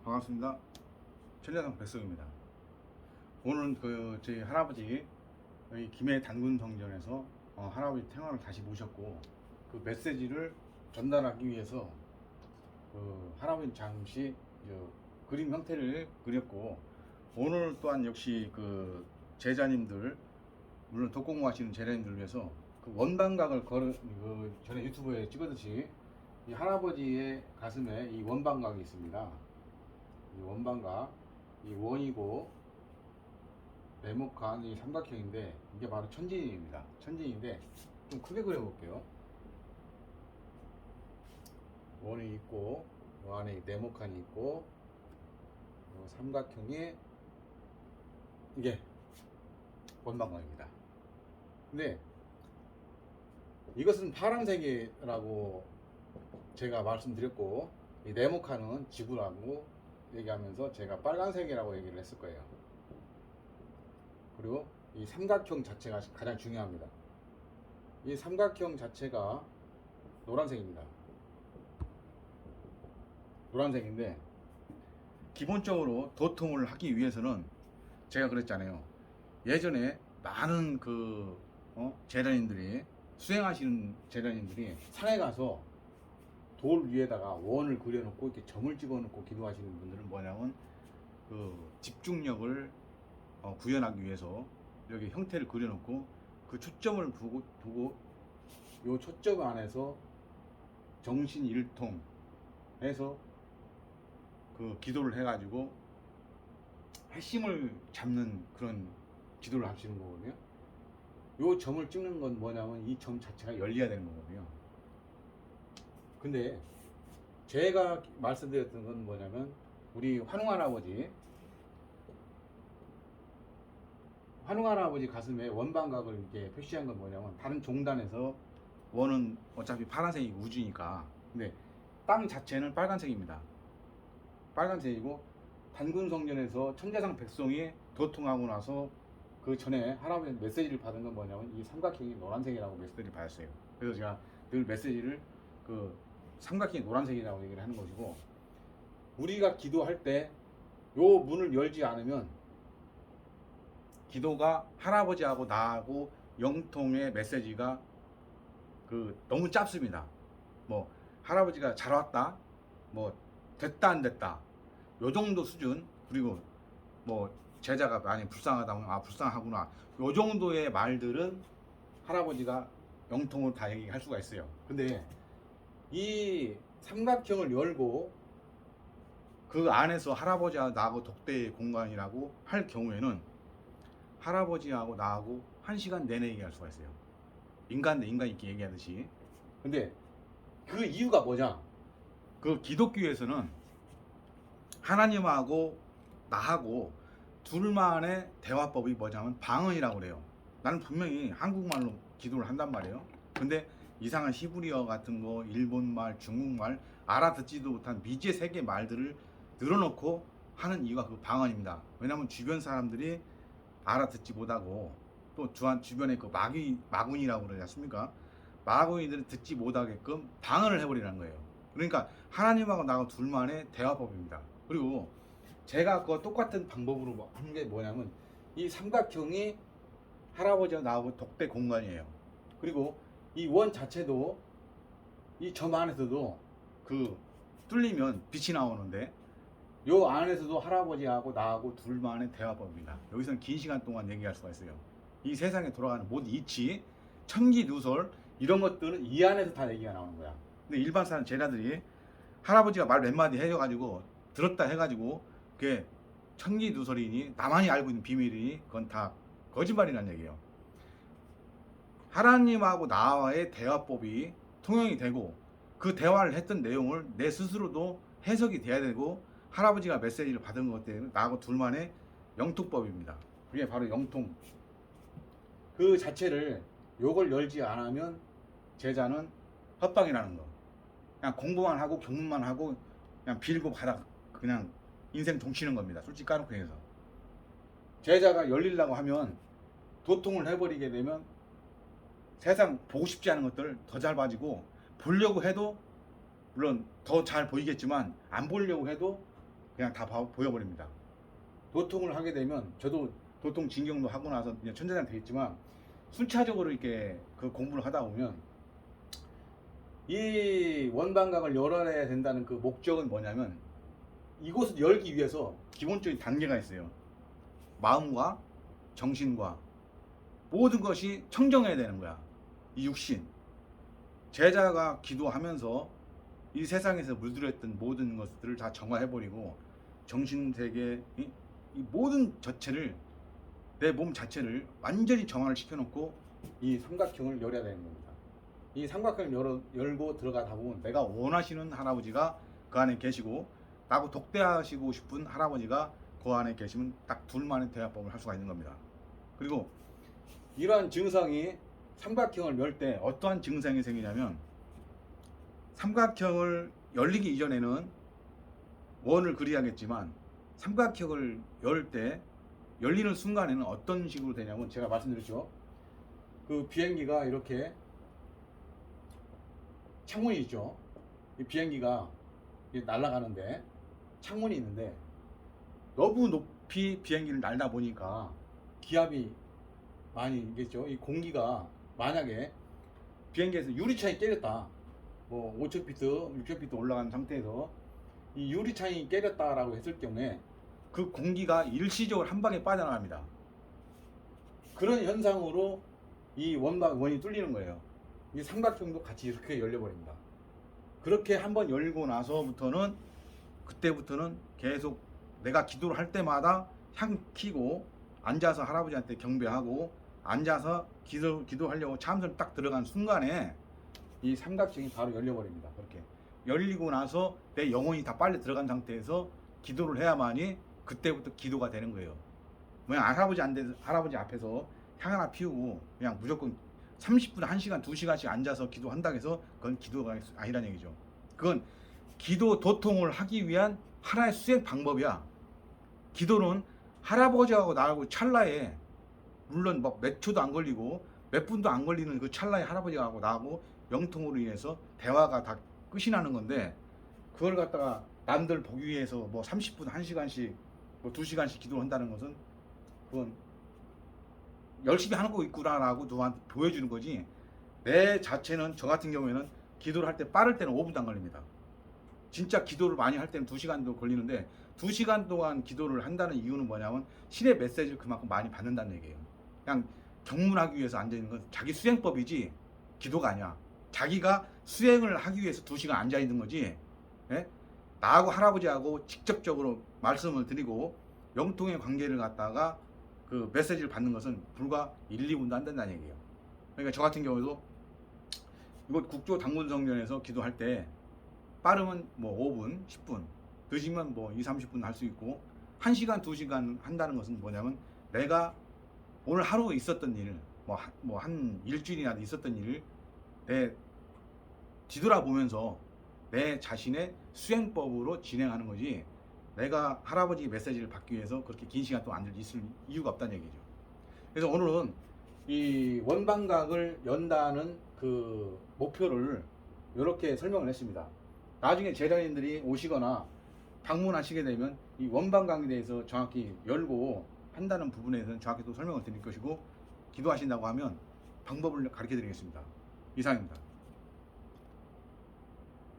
반갑습니다. 천자상 백석입니다. 오늘은 저희 할아버지 여기 김해 단군 성전에서 할아버지 태관을 다시 모셨고 그 메시지를 전달하기 위해서 할아버지 잠시 그림 형태를 그렸고, 오늘 또한 역시 그 제자님들, 물론 독공부 하시는 제자님들 위해서 그 원방각을 전에 유튜브에 찍었듯이 이 할아버지의 가슴에 이 원방각이 있습니다. 이 원방각, 이 원이고 네모칸 이 삼각형인데 이게 바로 천진입니다. 천진인데 좀 크게 그려볼게요. 원이 있고 이 안에 네모칸이 있고 삼각형이 이게 원방각입니다. 근데 이것은 파란색이라고 제가 말씀드렸고, 이 네모칸은 지구라고 얘기하면서 제가 빨간색이라고 얘기를 했을 거예요. 그리고 이 삼각형 자체가 가장 중요합니다. 이 삼각형 자체가 노란색입니다. 노란색인데 기본적으로 도통을 하기 위해서는 제가 그랬잖아요. 예전에 많은 제자님들이, 수행하시는 제자님들이 산에 가서 돌 위에다가 원을 그려놓고 이렇게 점을 집어넣고 기도하시는 분들은 뭐냐면 집중력을 구현하기 위해서 이렇게 형태를 그려놓고 그 초점을 두고 요 초점 안에서 정신일통해서 그 기도를 해가지고 핵심을 잡는 그런 기도를 하시는 거거든요. 요 점을 찍는 건 뭐냐면 이 점 자체가 열려야 되는 거거든요. 근데 제가 말씀드렸던 건 뭐냐면 우리 환웅할아버지 가슴에 원방각을 이렇게 표시한 건 뭐냐면, 다른 종단에서 원은 어차피 파란색이 우주니까, 근데 땅 자체는 빨간색입니다. 빨간색이고 단군 성전에서 천자상 백성이 도통하고 나서 그 전에 할아버지 메시지를 받은 건 뭐냐면 이 삼각형이 노란색이라고 메시지를 받았어요. 그래서 제가 늘 메시지를 삼각형이 노란색이라고 얘기를 하는 것이고, 우리가 기도할 때 요 문을 열지 않으면 기도가 할아버지하고 나하고 영통의 메시지가 너무 짧습니다. 뭐 할아버지가 잘 왔다, 뭐 됐다 안 됐다, 요 정도 수준. 그리고 뭐 제자가 많이 불쌍하다, 불쌍하구나, 요 정도의 말들은 할아버지가 영통으로 다 얘기할 수가 있어요. 근데 이 삼각형을 열고 그 안에서 할아버지하고 나하고 독대의 공간이라고 할 경우에는 할아버지하고 나하고 1시간 내내 얘기할 수가 있어요. 인간 대 인간 있게 얘기하듯이. 근데 그 이유가 뭐냐? 그 기독교에서는 하나님하고 나하고 둘만의 대화법이 뭐냐면 방언이라고 그래요. 나는 분명히 한국말로 기도를 한단 말이에요. 근데 이상한 히브리어 같은 거, 일본말, 중국말, 알아듣지도 못한 미지의 세계 말들을 늘어놓고 하는 이유가 그 방언입니다. 왜냐하면 주변 사람들이 알아듣지 못하고, 또 주변에 그 마군이라고 그러지 않습니까? 마군이들이 듣지 못하게끔 방언을 해버리는 거예요. 그러니까 하나님하고 나하고 둘만의 대화법입니다. 그리고 제가 그 똑같은 방법으로 한 게 뭐냐면, 이 삼각형이 할아버지와 나하고 독대 공간이에요. 그리고 이 원 자체도 이 점 안에서도 뚫리면 빛이 나오는데, 요 안에서도 할아버지하고 나하고 둘만의 대화법입니다. 여기서는 긴 시간 동안 얘기할 수가 있어요. 이 세상에 돌아가는 모든 이치, 천기누설, 이런 것들은 이 안에서 다 얘기가 나오는 거야. 근데 일반 사람 제자들이 할아버지가 말 몇 마디 해가지고 들었다 해가지고 그게 천기누설이니 나만이 알고 있는 비밀이니 그건 다 거짓말이라는 얘기예요. 하나님하고 나와의 대화법이 통용이 되고 그 대화를 했던 내용을 내 스스로도 해석이 돼야 되고, 할아버지가 메시지를 받은 것 때문에 나하고 둘만의 영통법입니다. 그게 바로 영통. 그 자체를 요걸 열지 않으면 제자는 헛방이라는 거. 그냥 공부만 하고 경문만 하고 그냥 빌고 바닥 그냥 인생 종치는 겁니다. 솔직히 까놓고 해서. 제자가 열리려고 하면, 도통을 해버리게 되면 세상 보고 싶지 않은 것들 더 잘 봐지고, 보려고 해도 물론 더 잘 보이겠지만 안 보려고 해도 그냥 다 보여버립니다. 도통을 하게 되면 저도 도통 진경도 하고 나서 그냥 천재장 되겠지만 순차적으로 이렇게 그 공부를 하다 보면 이 원방각을 열어야 된다는 그 목적은 뭐냐면 이곳을 열기 위해서 기본적인 단계가 있어요. 마음과 정신과 모든 것이 청정해야 되는 거야. 이 육신. 제자가 기도하면서 이 세상에서 물들였던 모든 것들을 다 정화해버리고 정신세계 이 모든 자체를 내 몸 자체를 완전히 정화를 시켜놓고 이 삼각형을 열어야 되는 겁니다. 이 삼각형을 열고 들어가다 보면 내가 원하시는 할아버지가 그 안에 계시고 나하고 독대하시고 싶은 할아버지가 그 안에 계시면 딱 둘만의 대화법을 할 수가 있는 겁니다. 그리고 이러한 증상이 삼각형을 열 때 어떠한 증상이 생기냐면 삼각형을 열리기 이전에는 원을 그리야겠지만 삼각형을 열 때 열리는 순간에는 어떤 식으로 되냐면 제가 말씀드렸죠. 그 비행기가 이렇게 창문이 있죠. 이 비행기가 날아가는데 창문이 있는데 너무 높이 비행기를 날다 보니까 기압이 많이 있겠죠. 이 공기가 만약에 비행기에서 유리창이 깨졌다. 뭐 5,000피트, 6,000피트 올라간 상태에서 이 유리창이 깨졌다라고 했을 경우에 그 공기가 일시적으로 한 방에 빠져나갑니다. 그런 현상으로 이 원이 뚫리는 거예요. 이 삼각형도 같이 이렇게 열려버립니다. 그렇게 한번 열고 나서부터는 그때부터는 계속 내가 기도를 할 때마다 향 켜고 앉아서 할아버지한테 경배하고 앉아서 기도하려고 참선 딱 들어간 순간에 이 삼각형이 바로 열려버립니다. 그렇게 열리고 나서 내 영혼이 다 빨리 들어간 상태에서 기도를 해야만이 그때부터 기도가 되는 거예요. 그냥 할아버지 앞에서 향 하나 피우고 그냥 무조건 30분, 1시간, 2시간씩 앉아서 기도한다고 해서 그건 기도가 아니라는 얘기죠. 그건 기도 도통을 하기 위한 하나의 수행 방법이야. 기도는 할아버지하고 나하고 찰나에 물론 뭐 몇 초도 안 걸리고 몇 분도 안 걸리는 그 찰나에 할아버지하고 나하고 영통으로 인해서 대화가 다 끝이 나는 건데 그걸 갖다가 남들 보기 위해서 뭐 30분, 1시간씩 뭐 2시간씩 기도를 한다는 것은 그건 열심히 하는 거 있구나라고 너한테 보여주는 거지. 내 자체는 저 같은 경우에는 기도를 할 때 빠를 때는 5분도 안 걸립니다. 진짜 기도를 많이 할 때는 2시간도 걸리는데 2시간 동안 기도를 한다는 이유는 뭐냐면 신의 메시지를 그만큼 많이 받는다는 얘기예요. 그냥 경문하기 위해서 앉아있는 건 자기 수행법이지 기도가 아니야. 자기가 수행을 하기 위해서 2시간 앉아있는 거지. 예? 나하고 할아버지하고 직접적으로 말씀을 드리고 영통의 관계를 갖다가 그 메시지를 받는 것은 불과 1, 2분도 안 된다는 얘기예요. 그러니까 저 같은 경우도 이곳 국조 당군성전에서 기도할 때 빠르면 뭐 5분, 10분, 늦으면 뭐 2, 30분 할 수 있고 1시간, 2시간 한다는 것은 뭐냐면 내가 오늘 하루 있었던 일, 뭐 한 일주일이나 있었던 일을 내 뒤돌아보면서 내 자신의 수행법으로 진행하는 거지 내가 할아버지 메시지를 받기 위해서 그렇게 긴 시간 동안 앉을 있을 이유가 없다는 얘기죠. 그래서 오늘은 이 원방각을 연다는 그 목표를 이렇게 설명을 했습니다. 나중에 제자님들이 오시거나 방문하시게 되면 이 원방각에 대해서 정확히 열고 한다는 부분에 대해서는 정확히 또 설명을 드릴 것이고 기도하신다고 하면 방법을 가르쳐 드리겠습니다. 이상입니다.